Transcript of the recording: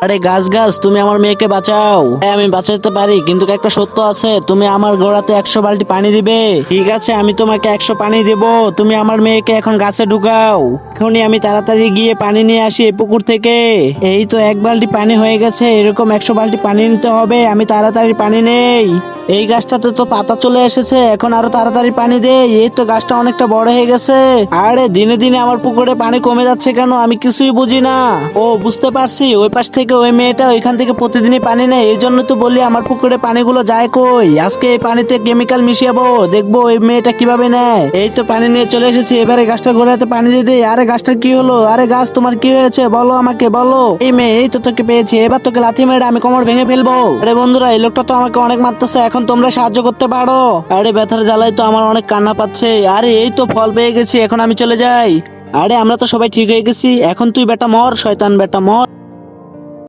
আরে গাছ গাছ, তুমি আমার মেয়েকে বাঁচাও। হ্যাঁ আমি বাঁচাতে পারি, কিন্তু একটা সত্য আছে, তুমি আমার গোড়াতে 100 বালতি পানি দিবে। ঠিক আছে, আমি তোমাকে 100 পানি দেব। তুমি আমার মেয়েকে এখন গাছে ঢুকাও। এখনই আমি তাড়াতাড়ি গিয়ে পানি নিয়ে আসি এই পুকুর থেকে। এই তো 1 বালতি পানি হয়ে গেছে, এরকম 100 বালতি পানি নিতে হবে। আমি তাড়াতাড়ি পানি নেই। এই গাছটাতে তো পাতা চলে এসেছে, এখন আরো তাড়াতাড়ি পানি দে। এই তো গাছটা অনেকটা বড় হয়ে গেছে। আরে দিনে দিনে আমার পুকুরে পানি কমে যাচ্ছে কেন, আমি কিছুই বুঝি না। ও বুঝতে পারছি, ওই পাশ থেকে ওই মেয়েটা ওইখান থেকে প্রতিদিনই পানি নেয়, এই জন্য তো বলি আমার পুকুরে পানিগুলো যায় কই। আজকে এই পানিতে কেমিক্যাল মিশিয়াবো, দেখবো ওই মেয়েটা কিভাবে নেয়। এই তো পানি নিয়ে চলে এসেছি, এবারে গাছটা গোড়াতে পানি দিয়ে দিই। আরে গাছটা কি হলো? আরে গাছ তোমার কি হয়েছে বলো আমাকে, বলো। এই মেয়ে, এই তো তোকে পেয়েছি, এবার তোকে লাথি মেরে আমি কোমর ভেঙে ফেলবো। আরে বন্ধুরা, এই লোকটা তো আমাকে অনেক মারতেছে, এখন তোমরা সাহায্য করতে পারো। আরে ব্যথার জ্বালায় তো আমার অনেক কান্না পাচ্ছে। আরে এই তো ফল পেয়ে গেছি, এখন আমি চলে যাই। আরে আমরা তো সবাই ঠিক হয়ে গেছি, এখন তুই বেটা মর, শয়তান বেটা মর।